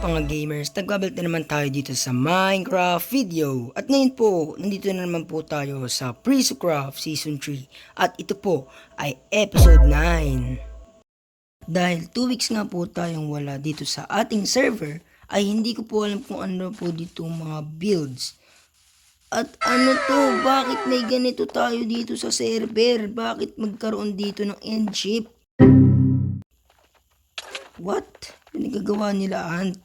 mga gamers, nagbabalik na naman tayo dito sa Minecraft video. At ngayon po, nandito na naman po tayo sa Pre-Craft Season 3. At ito po ay Episode 9. Dahil 2 weeks nga po tayong wala dito sa ating server, ay hindi ko po alam kung ano po dito mga builds. At ano to, bakit may ganito tayo dito sa server? Bakit magkaroon dito ng end ship? What? Pinagagawa nila Ant.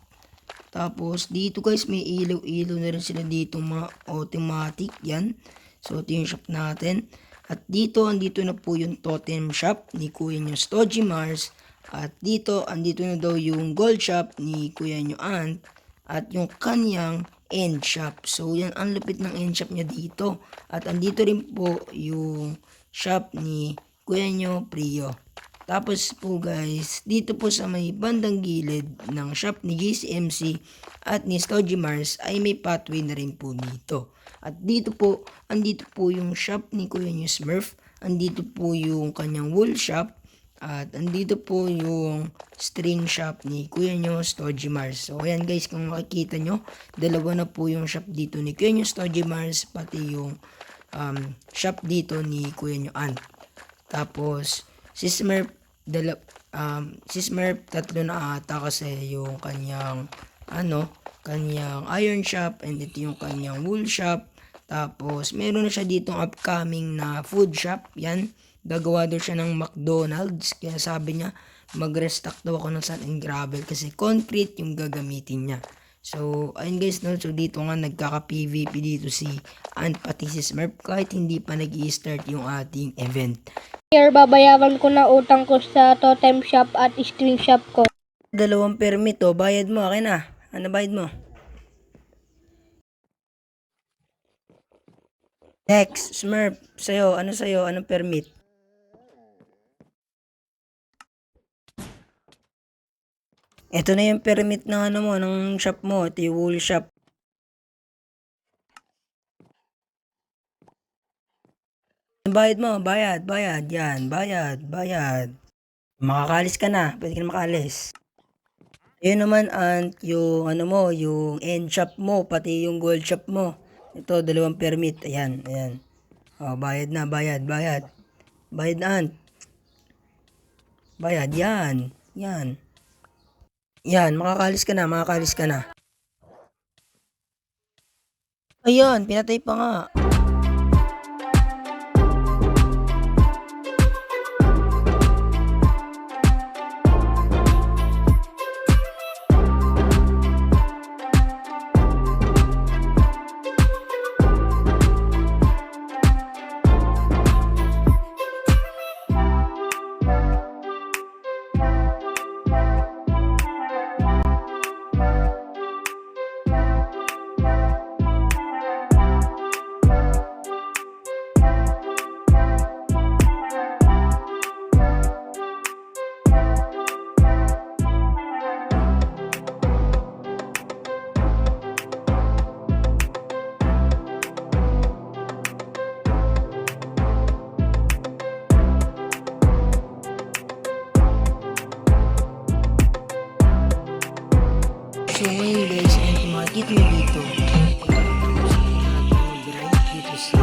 Tapos dito guys may ilaw-ilaw na rin sila dito mga automatic yan. So ito yung shop natin. At dito andito na po yung totem shop ni Kuya nyo Stogie Mars. At dito andito na daw yung gold shop ni Kuya nyo Ant. At yung kanyang end shop. So yan ang lupit ng end shop niya dito. At andito rin po yung shop ni Kuya nyo Prio. Tapos po guys, dito po sa may bandang gilid ng shop ni JCMC at ni Stogie Mars ay may pathway na rin po dito. At dito po, andito po yung shop ni Kuya nyo Smurf, andito po yung kanyang wool shop, at andito po yung string shop ni Kuya nyo Stogie Mars. So ayan guys, kung makikita nyo, dalawa na po yung shop dito ni Kuya nyo Stogie Mars, pati yung shop dito ni Kuya nyo Ant. Tapos, si Smurf tatlo na ata kasi yung kanyang kanyang iron shop, and ito yung kanyang wool shop. Tapos meron na siya ditong upcoming na food shop. Yan, gagawa daw siya ng McDonald's, kaya sabi niya mag-restock daw ako ng sand and gravel kasi concrete yung gagamitin niya. So ayun guys, no, so dito nga nagkaka-PVP dito si Ant pati si Smurf kahit hindi pa nag-i-start yung ating event. Here, babayaran ko na utang ko sa totem shop at string shop ko. 2 permit to, bayad mo, akin na. Ano bayad mo? Next, Smurf, sa'yo, anong permit? Ito na yung permit ng ng shop mo, ito yung wool shop. Bayad mo, bayad, yan, bayad. Makakalis ka na, pwede ka na makalis. Ayun naman, Ant, yung yung end shop mo, pati yung gold shop mo. Ito, 2 permit, ayan. Oh, bayad na, bayad. Bayad na, Ant. Bayad, yan. Yan, makakalis ka na. Ayun, pinatay pa nga. So ngayon guys, kung makikita nyo dito, mag-drive dito sa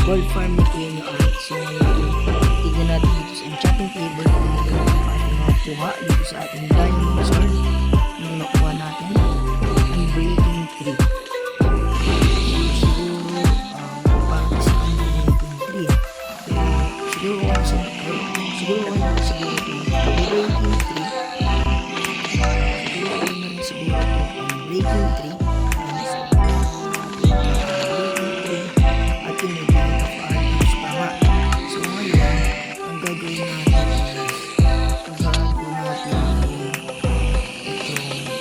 gold farm ni Kuya nyo Ant. So ngayon, tignan natin dito sa enchanting table kung ano yung ating makuha dito sa ating diamond sword nung nakuha natin ang breaking 3. Siguro parang isa ang breaking 3. Pero siguro breaking 3 breaking 3 at yung naging of arms pa nga. So ngayon, ang gagawin natin is pagbago natin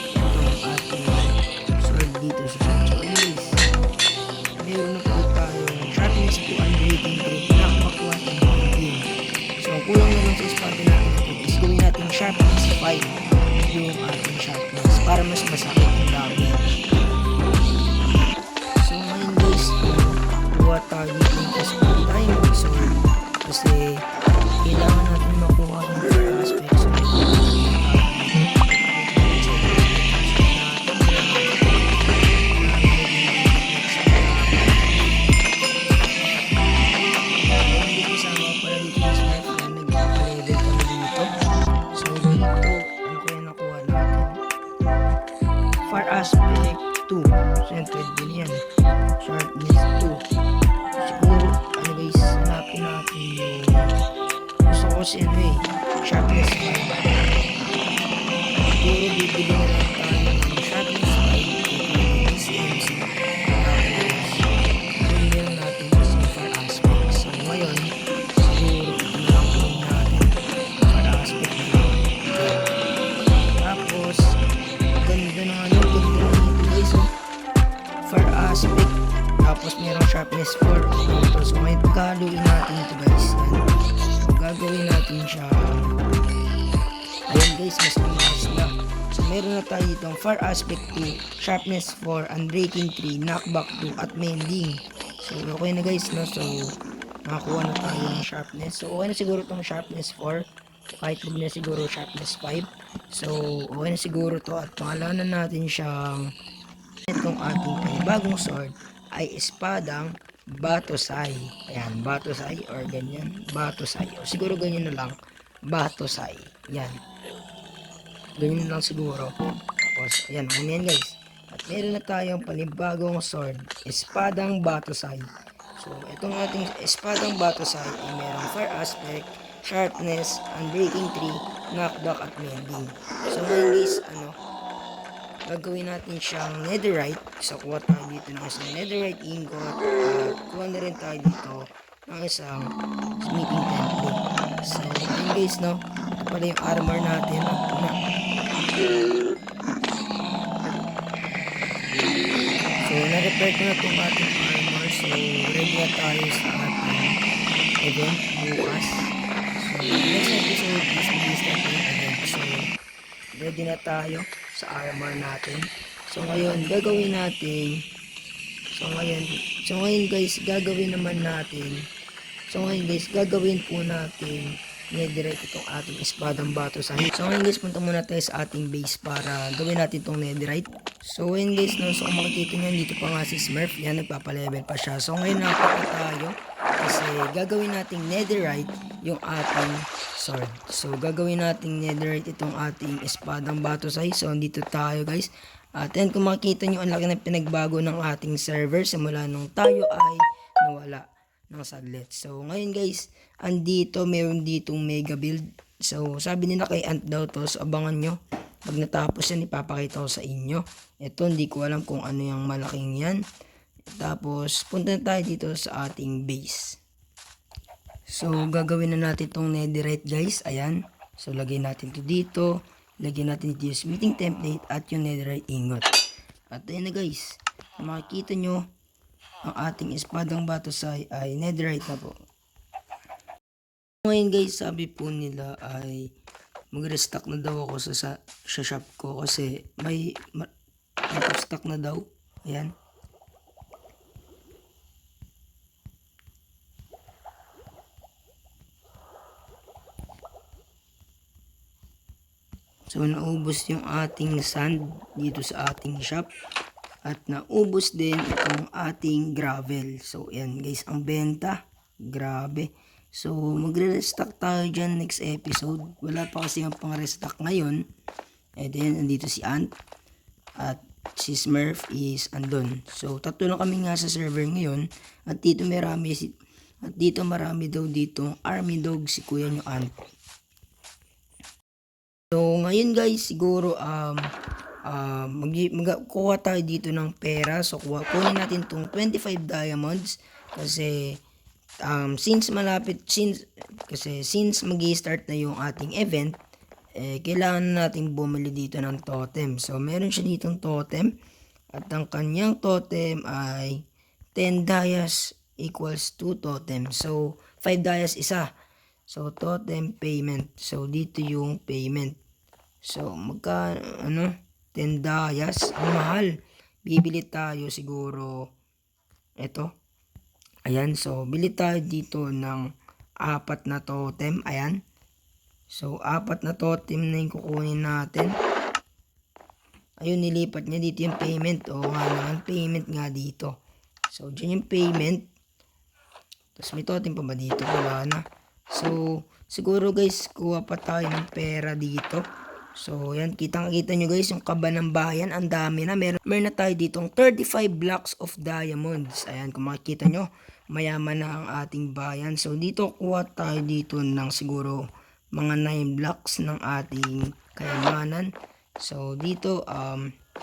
itong ating sword dito sa Chinese. Meron na po tayong sharpness 2 and breaking 3 na makuha ng 15. So ang kulang na lang sa espada natin is gawin natin sharpness 5 yung ating sharpness para mas masakit yung damage. So ngayon guys, kuha tayo dito sa diamond sword kasi kailangan natin makuha ng 4 aspects. So aspect 2. So yan, pwede din yan. Sharpness 2. Siguro, ano guys, hanapin natin yung gusto ko kasi ano eh, sharpness 5. Siguro bibili na lang tayo ng sharpness 5 CMC. Tapos, bibili lang natin kasi for aspect. So ngayon, siguro ito na lang po natin for aspect na lang. Tapos, ganda na ano, ganda na ito guys. Oh. For aspect, tapos merong sharpness 4. So ngayon, pagkahaluin natin ito guys. Yan. So gagawin natin siya. Ayan guys, mas lumakas na. So meron na tayo itong far aspect 2, sharpness 4, unbreaking 3, knockback 2, at mending. So okay na guys, no? So nakakuha na tayo ng sharpness. So okay na siguro itong sharpness 4. Kahit huwag na siguro sharpness 5. So okay na siguro to at pangalanan natin siyang itong ating bagong sword ay espadang Batosai. Ayan, Batosai or ganyan. Batosai. O siguro ganyan na lang. Batosai. Yan. Ganyan lang siguro. Tapos, ayan, ganyan guys. At meron na tayong panibagong sword, espadang Batosai. So, itong ating espadang Batosai ay merong fire aspect, sharpness, unbreaking 3, knockback at mending. So, ngayon guys, gagawin natin siyang netherite. So, kuha tayo dito ng isang netherite ingot at kuha na rin tayo dito ng isang smithing template. So, ayun guys, no? Ito pala yung armor natin. So, na-repair ko na itong ating armor. So, ready na tayo sa ating event bukas. So, next episode is release natin yung event. So, ready na tayo sa armor natin. So, ngayon, gagawin natin. So, ngayon guys, gagawin po natin netherite itong ating espadang Batosai. So ngayon guys, punta muna tayo sa ating base para gawin natin itong netherite. So ngayon guys, no, so kung makikita nyo, dito pa nga si Smurf, yan, nagpapalevel pa siya. So ngayon nakapaka tayo kasi gagawin nating netherite yung ating sword. So gagawin nating netherite itong ating espadang Batosai. So dito tayo guys. At yan, kung makikita nyo, ang laki ng pinagbago ng ating server simula nung tayo ay nawala ng saglit. So ngayon guys, andito, meron ditong mega build. So sabi nila kay Ant daw to, so abangan nyo. Pag natapos yan, ipapakita ko sa inyo. Ito, hindi ko alam kung ano yung malaking yan. Tapos punta na tayo dito sa ating base. So gagawin na natin itong netherite guys. Ayan, so lagay natin to dito. Lagyan natin dito yung smithing template at yung netherite ingot. At ayan na guys, makikita nyo, ang ating espadang Batosai ay netherite na po. Ngayon guys, sabi po nila ay mag-restock na daw ako sa shop ko kasi may stock na daw. Ayan. So naubos yung ating sand dito sa ating shop. At naubos din itong ating gravel. So yan guys, ang benta. Grabe. So magre-restock tayo dyan next episode. Wala pa kasi ang pang-restock ngayon. And then nandito si Ant. At si Smurf is andun. So tatlo lang kami nga sa server ngayon. At dito marami daw dito army dog si kuya nyo Ant. So ngayon guys, siguro kuha tayo dito ng pera. So kunin natin tong 25 diamonds kasi since magi-start na yung ating event, kailangan natin bumili dito ng totem. So meron siya ditong totem at ang kanyang totem ay 10 dias equals 2 totem. So 5 dias isa. So totem payment. So dito yung payment. So 10 dias, ang mahal. Bibili tayo siguro ito. Ayan, so bili tayo dito ng 4 na totem. Ayan. So 4 na totem na yung kukunin natin. Ayun, nilipat niya dito yung payment. O nga naman, payment nga dito. So dyan yung payment. Tapos may totem pa ba dito? Wala na. So siguro guys, kuha pa tayo ng pera dito. So, yan, kitang-kita nyo guys, yung kaba ng bayan, ang dami na. Meron na tayo ditong 35 blocks of diamonds. Ayan, kung makikita nyo, mayaman na ang ating bayan. So, dito, kuha tayo dito ng siguro mga 9 blocks ng ating kayamanan. So, dito,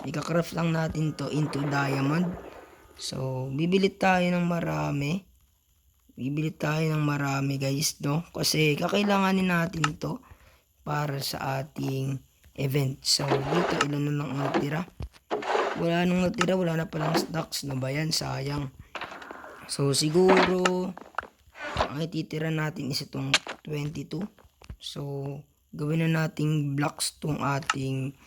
ika-craft lang natin to into diamond. So, bibili tayo ng marami. Bibili tayo ng marami guys, no? Kasi kakailanganin natin to para sa ating event. So, dito, ilan na lang ang natira? Wala nang natira, wala na palang stocks na ba yan? Sayang. So, siguro, ang ititira natin is itong 22. So, gawin na nating blocks tong ating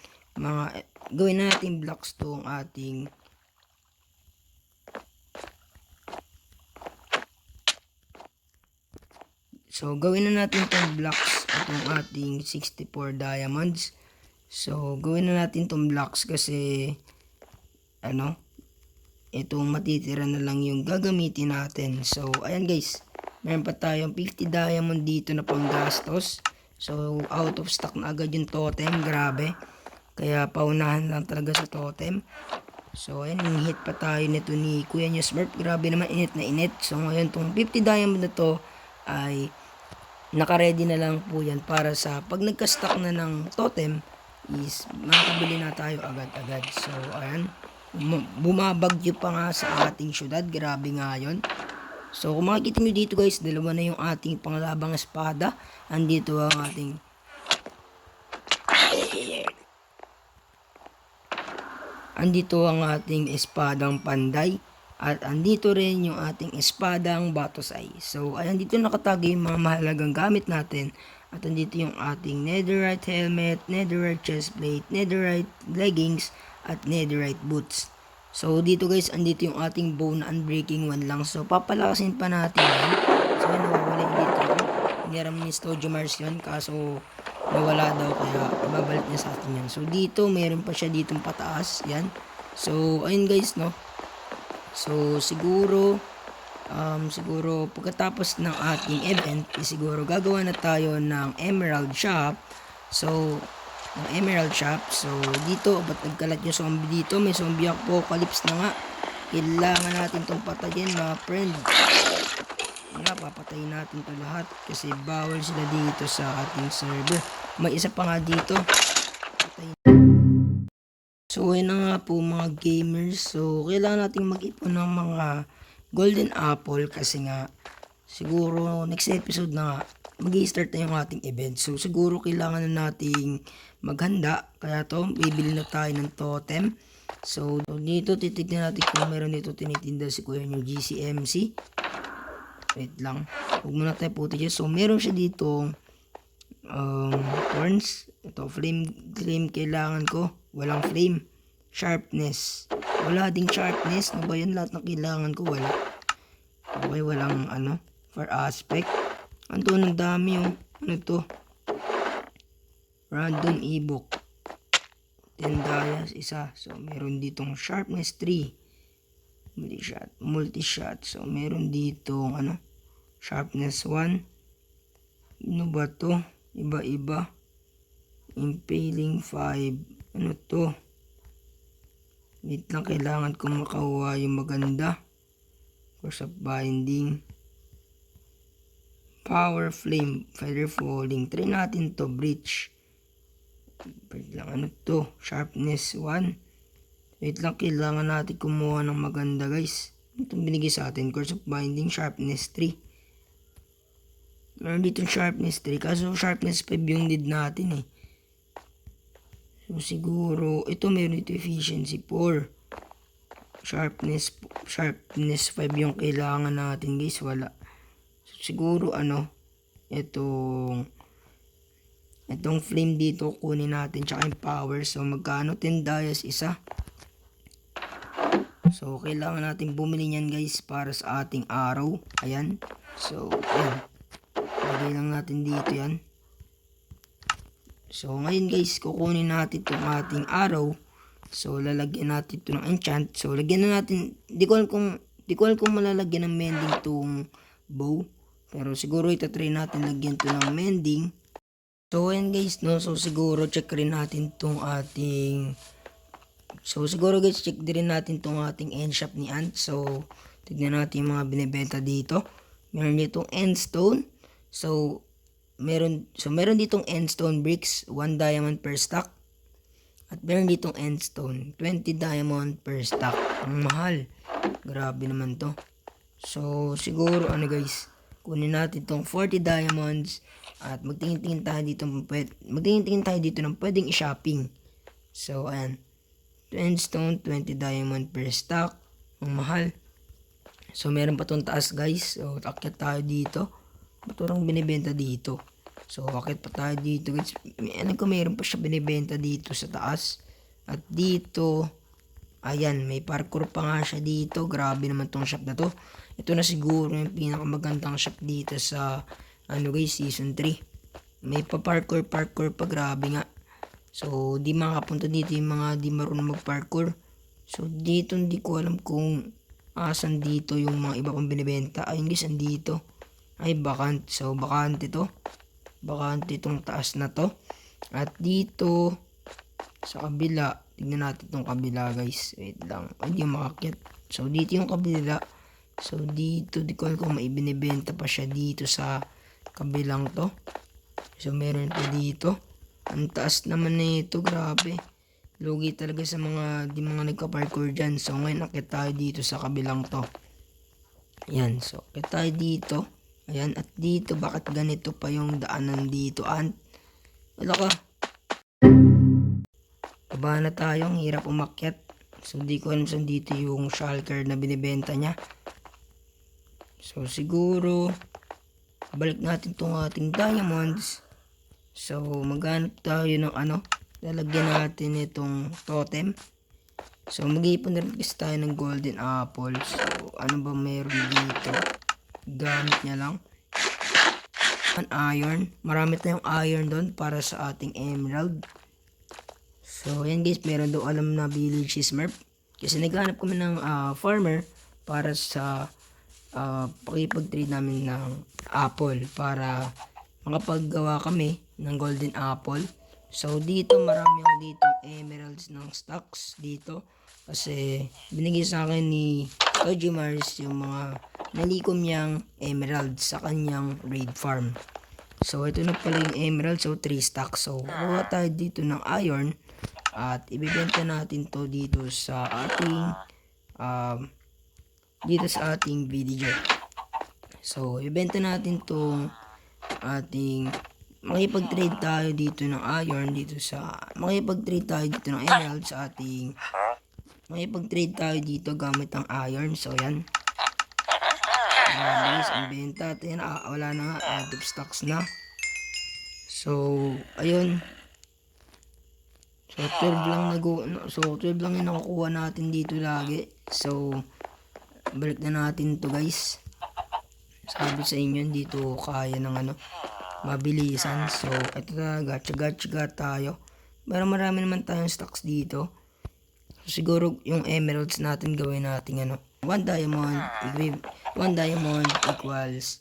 gawin na nating blocks tong ating So, gawin na natin itong blocks itong ating 64 diamonds. So, gawin na natin itong blocks kasi itong matitira na lang yung gagamitin natin. So, ayan guys, meron pa tayong 50 diamond dito na panggastos. So, out of stock na agad yung totem. Grabe. Kaya, paunahan lang talaga sa totem. So, ayan, hit pa tayo nito ni Kuya Nyo Smurf. Grabe naman, init na init. So, ngayon, itong 50 diamond na to ay naka-ready na lang po yan para sa pag nagka-stock na ng totem is makakabili na tayo agad-agad. So, ayan, bumabagyo pa nga sa ating syudad. Grabe nga yun. So, kung makikita nyo dito guys, dalawa na yung ating panglabang espada. Andito ang ating espadang panday. At andito rin yung ating espadang batosay. So, ayan, dito nakatagay yung mga mahalagang gamit natin. At andito yung ating netherite helmet, netherite chestplate, netherite leggings, at netherite boots. So, dito guys, andito yung ating bow na unbreaking 1 lang. So, papalakasin pa natin yan. So, yan, nawawala yung dito. Hiniram ni Stojo Mars yun, kaso nawala daw, kaya ibabalik niya sa atin yan. So, dito, meron pa siya ditong pataas. Yan. So, ayun guys, no. So, siguro pagkatapos ng ating event, siguro gagawa na tayo ng emerald shop. So, dito, ba't nagkalat yung zombie dito? May zombie apocalypse na nga. Kailangan natin itong patayin, mga friend. Papatayin natin ito lahat kasi bawal sila dito sa ating server. May isa pa nga dito. Patayin. So, ayun na nga po mga gamers. So, kailangan nating mag-ipon ng mga golden apple kasi nga siguro next episode na nga mag-i-start na yung ating event. So, siguro kailangan na nating maghanda. Kaya to, bibili na tayo ng totem. So, dito titignan natin kung meron dito tinitinda si Kuya yung GCMC. Wait lang. Huwag muna tayo puti dyan. So, meron siya dito thorns. Ito, flame kailangan ko. Walang flame. Sharpness. Wala ding sharpness. Ano ba yan? Lahat na kailangan ko. Wala. Okay, walang for aspect. Anto, ang dami yung ano to? Random ebook. 10 dias, isa. So, meron ditong sharpness 3. Multi-shot. So, meron ditong sharpness 1. Ano ba to? Iba-iba. Impaling 5. Ano to? Wait lang, kailangan kong makakuha yung maganda. Course of binding. Power flame. Feather falling. Try natin to. Breach. Wait lang, ano to? Sharpness 1. Wait lang, kailangan natin kumuha ng maganda guys. Itong binigay sa atin. Course of binding. Sharpness 3. Meron dito sharpness 3. Kaso sharpness 5 yung need natin eh. So, siguro, ito meron dito efficiency 4. Sharpness 5 yung kailangan natin guys. Wala. So, siguro itong flame dito kunin natin. Tsaka yung power. So, magkano? 10 dias isa. So, kailangan natin bumili niyan guys para sa ating araw. Ayan. So, ayan. Lagay lang natin dito yan. So, ngayon guys, kukunin natin itong ating araw. So, lalagyan natin ito ng enchant. So, lagyan na natin, di ko alam kung malalagyan ng mending itong bow. Pero siguro itatry natin lagyan ito ng mending. So ayan guys, no, so siguro check rin natin tong ating, so siguro guys, check din natin tong ating end shop ni Ant. So tignan natin yung mga binibenta dito. Meron ditong end stone. So meron ditong end stone bricks, 1 diamond per stack. At meron ditong end stone, 20 diamond per stack. Ang mahal. Grabe naman to. So siguro ano guys, kunin natin tong 40 diamonds at magtingin-tingin tayo dito ng pwedeng i-shopping. So ayan, 10 stone, 20 diamond per stack. Ang mahal. So meron pa tong taas guys. So akyat tayo dito. Ba't walang binibenta dito? So akyat pa tayo dito guys. Alam ko meron pa siya binibenta dito sa taas. At dito, ayan, may parkour pa nga siya dito. Grabe naman tong shop na to. Ito na siguro yung pinakamagandang shop dito sa ano guys, season 3. May pa parkour pa, grabe nga. So di makapunta dito yung mga di marunong mag parkour. So dito hindi ko alam kung asan dito yung mga iba pang binibenta. Ayun guys, andito. Ay bakant. So bakante to. Bakante itong taas na to. At dito sa kabila, tignan natin itong kabila guys. Wait lang. Ay di makakyat. So dito yung kabila. So dito di ko alam kung may binibenta pa siya dito sa kabilang to. So meron pa dito. Ang taas naman na ito, grabe. Lugi talaga sa mga nagka-parkour dyan. So ngayon akit tayo dito sa kabilang to. Ayan, so akit tayo dito. Ayan, at dito bakit ganito pa yung daanan dito, Ant? Wala ka. Baba na tayo, ang hirap umakyat. So di ko alam saan dito yung shulker na binibenta niya. So siguro balik natin tong ating diamonds. So maghanap tayo ng ano, lalagyan natin itong totem. So mag-iipon na rin kasi tayo ng golden apple. So ano ba meron dito? Gamit niya lang an iron. Marami tayong iron doon para sa ating emerald. So yan guys, meron daw alam na village si Smurf. Kasi naghanap kami ng farmer para sa pakipag-trade namin ng apple para makapaggawa kami ng golden apple. So dito marami ako dito emeralds ng stocks dito kasi binigay sa akin ni Koji Mars yung mga nalikom niyang emeralds sa kanyang raid farm. So ito na pala yung emerald, so 3 stacks. So kuha tayo dito ng iron at ibebenta natin to dito sa ating villager. So ibebenta natin tong ating makipag-trade tayo dito ng iron dito sa makipag-trade tayo dito ng emerald sa ating makipag-trade tayo dito gamit ang iron. So yan, guys, ang benta natin wala na nga, out of stocks na. So ayun, so 12 lang yung nakukuha natin dito lagi. So balik na natin to guys. Sabi sa inyo dito kaya ng ano, mabilisan. So ito na, gacha tayo. Pero marami naman tayong stocks dito. So siguro yung emeralds natin gawin natin ano, 1 diamond equals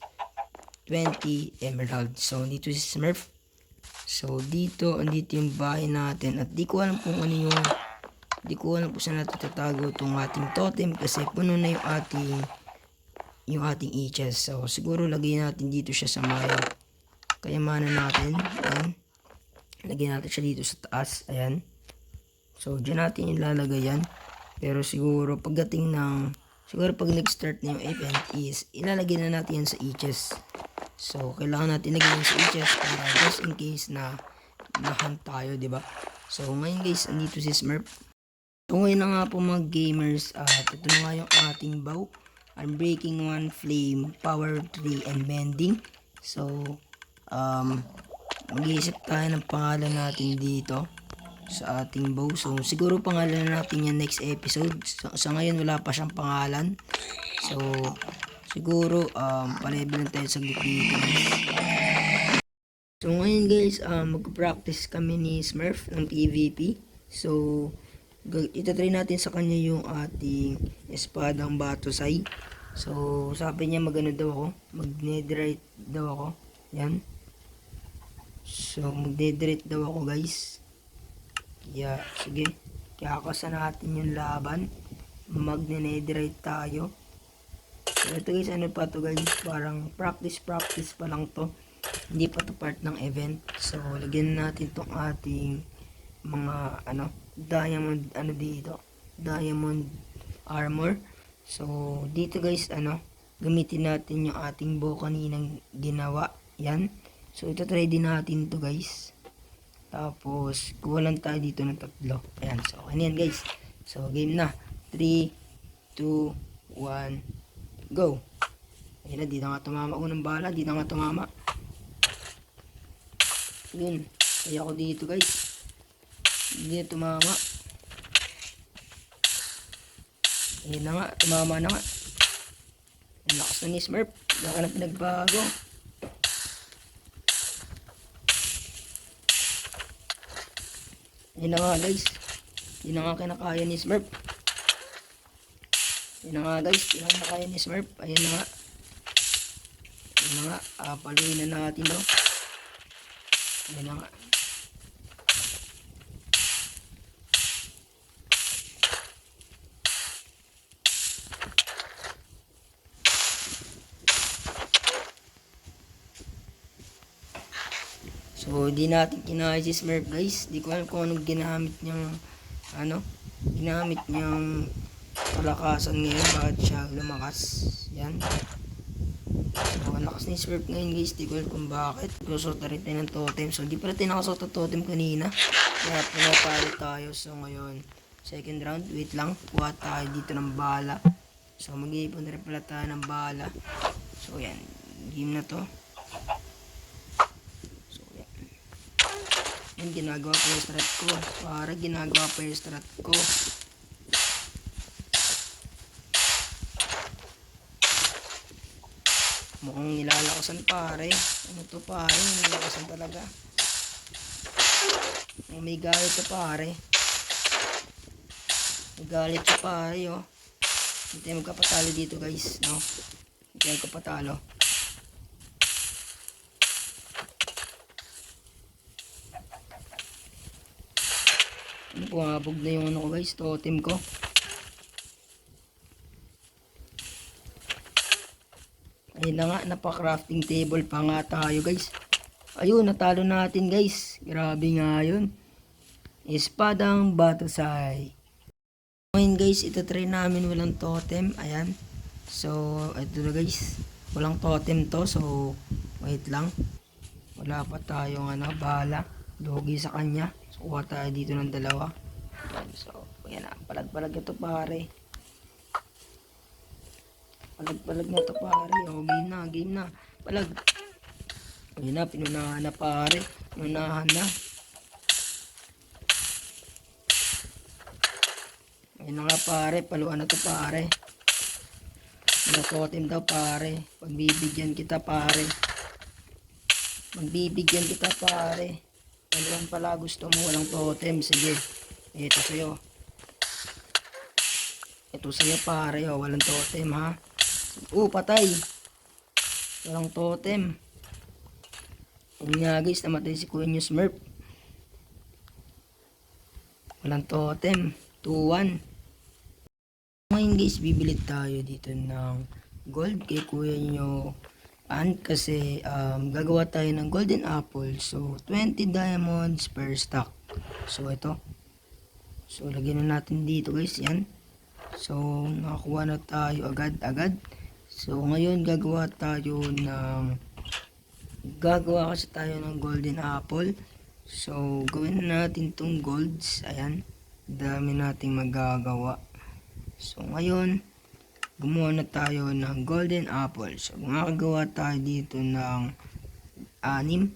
20 emeralds. So dito si Smurf. So andito yung bahay natin at di ko alam kung saan natin tatago itong ating totem kasi puno na yung ating chest. So siguro lagay natin dito siya sa may kayamanan natin. Ayan. Lagyan natin siya dito sa taas. Ayan. So dyan natin ilalagay yan. Pero siguro pag nag-start na yung event is ilalagay na natin yan sa chest. So kailangan natin lagyan sa chest para just in case na nahunt tayo, diba? So ngayon guys, andito si Smurf. So ngayon na nga po mga gamers, at ito na nga yung ating bow. Unbreaking 1, flame, power 3, and bending. So mag-iisip tayo ng pangalan natin dito sa ating bow. So siguro pangalan natin yan next episode. Sa ngayon wala pa siyang pangalan. So siguro pa-level lang tayo sa dito. So ngayon guys, mag-practice kami ni Smurf ng PvP. So itatry natin sa kanya yung ating espadang Batosai. So sabi niya magano daw ako, mag-netherite daw ako. Yan. So, magde-delete daw ako guys. Yeah, sige. Kakasa natin yung laban. Magne-netherite tayo. So, ito guys, ano pa to guys? Parang practice pa lang to. Hindi pa to part ng event. So, lagyan natin tong ating mga, diamond, dito. Diamond armor. So, dito guys, gamitin natin yung ating bow kaninang ginawa. Yan. So, ito try din natin to guys. Tapos, kuha lang tayo dito ng 3. Ayan. So, okay na yan guys. So, game na. 3, 2, 1, go. Ayun na, di na nga tumama. Unang bala, di na nga tumama. Yun. Kaya ako dito guys. Hindi na tumama. Ayun na nga, tumama na nga. Ang lakas na ni Smurf. Wala ka na pinagbago. Ayun na nga guys. Hindi na nga kinakaya ni Smurf. Ayun na nga guys. Hindi na kinakaya ni Smurf. Ayun na nga. Ayun na nga. Paluin na natin daw. Ayun na nga. So, di natin kinaya si Smurf guys. Di ko alam kung anong ginamit niyang, ginamit niyang kalakasan ngayon. Bakit siya lumakas. Yan. So, ang lakas ni Smurf ngayon guys. Di ko alam kung bakit. Kusot na rin tayo ng totem. So, di pala tayo nakasot ng totem kanina. Kaya pinapalo tayo. So, ngayon, second round. Wait lang. Kuha tayo dito ng bala. So, mag-iipon na rin pala tayo ng bala. So, yan. Game na to. Yan, ginagawa pa yung strat ko. Para ginagawa pa yung strat ko. Mukhang nilalakasan pare. Ano to pare? Nilalakasan talaga. Oh, may galit to pare. May galit to pare oh. Hindi tayo magkapatalo dito guys. No? Hindi tayo magkapatalo. Bumabog na yung ko guys, totem ko. Ayun na nga, napa-crafting table pa nga tayo guys. Ayun, natalo natin guys. Grabe nga yun. Espadang Batusay. Ngayon guys, ito try namin walang totem. Ayan. So, ito na guys. Walang totem to. So, wait lang. Wala pa tayong bala. Lugi sa kanya. So, kuha tayo dito ng 2. So, ayan na. Palag-palag na to pare. Palag-palag na to pare. O, game na, game na. Palag. Ayan na, pinunahan na pare. Pinunahan na. Ayan na nga pare. Paluan na to pare. Totem daw pare. Pagbibigyan kita pare. Magbibigyan kita pare. Paluan pala gusto mo. Walang totem. Sige. Ito sa'yo. Ito sa'yo pare. O, walang totem ha. Patay. Walang totem. Ayun nga guys, namatay si Kuya News Smurf. Walang totem. 2-1. Ngayon guys, bibili tayo dito ng gold kay Kuya nyo. Kasi gagawa tayo ng golden apple. So, 20 diamonds per stack. So, ito. So, lagyan na natin dito guys. Yan. So, nakakuha na tayo agad-agad. So, ngayon gagawa kasi tayo ng golden apple. So, gawin natin tong golds. Ayan. Dami nating magagawa. So, ngayon, gumawa na tayo ng golden apple. So, makagawa tayo dito ng 6.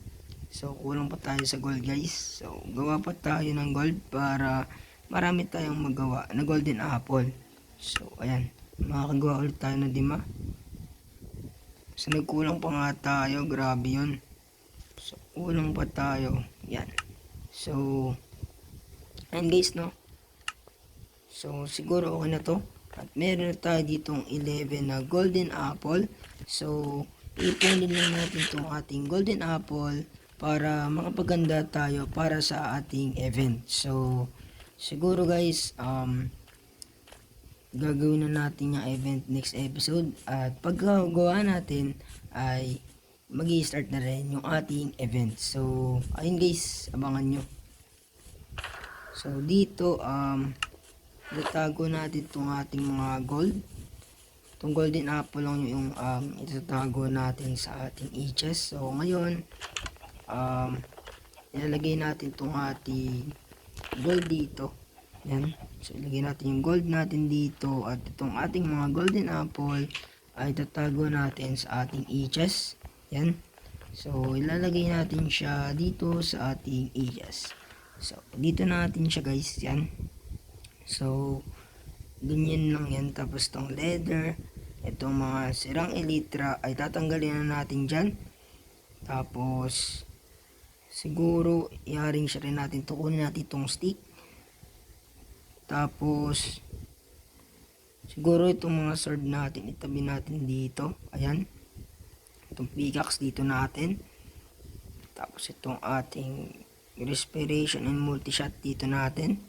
So, kulang pa tayo sa gold guys. So, gawa pa tayo ng gold para marami tayong magawa na golden apple. So, ayan. Makakagawa ulit tayo ng 5. So, nagkulang pa nga tayo. Grabe yun. So, kulang pa tayo. Yan. So, ayan guys, no? So, siguro okay na to. At meron na tayo ditong 11 na golden apple. So, ipunin lang natin itong ating golden apple para makapaganda tayo para sa ating event. So, siguro guys, gagawin na natin yung event next episode at pagkagawa natin ay mag-i-start na rin yung ating event. So, ayun guys, abangan nyo. So, dito, itatago natin itong ating mga gold. Itong golden apple lang yung itatago natin sa ating e-chest. So, ngayon, ilalagay natin itong ating gold dito. Yan. So, ilagay natin yung gold natin dito at itong ating mga golden apple ay tatago natin sa ating e-chest. Yan. So, ilalagay natin siya dito sa ating e-chest. So, dito natin siya guys. Yan. So, ganyan lang yan. Tapos itong leather, itong mga sirang elytra ay tatanggalin na natin dyan. Tapos, siguro, i-arrange siya rin natin. Kunin natin itong stick. Tapos, siguro itong mga sword natin, itabi natin dito. Ayan. Itong pickaxe dito natin. Tapos, itong ating respiration and multi-shot dito natin.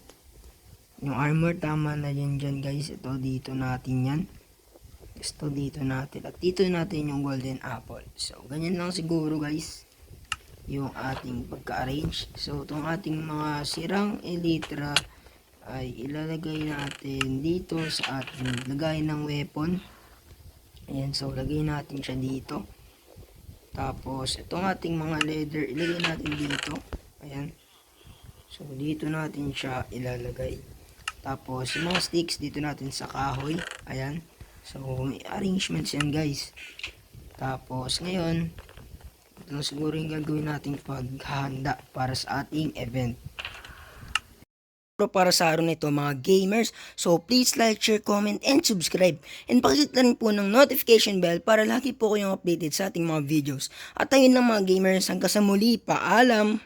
Yung armor, tama na yan dyan guys. Ito, dito natin yan. Ito, dito natin. At dito natin yung golden apple. So, ganyan lang siguro guys. Yung ating pagka-arrange. So, itong ating mga sirang elytra ay ilalagay natin dito sa ating lagay ng weapon. Ayan, so lagay natin siya dito. Tapos, itong ating mga leather, ilagay natin dito. Ayan. So, dito natin siya ilalagay. Tapos, yung mga sticks dito natin sa kahoy. Ayan. So, may arrangements yan guys. Tapos, ngayon, ito na siguro yung gagawin nating paghahanda para sa ating event. Para sa araw na ito mga gamers, so please like, share, comment, and subscribe. And pakiclick na rin po ng notification bell para lagi po kayong updated sa ating mga videos. At ayun lang mga gamers, hanggang sa muli, paalam!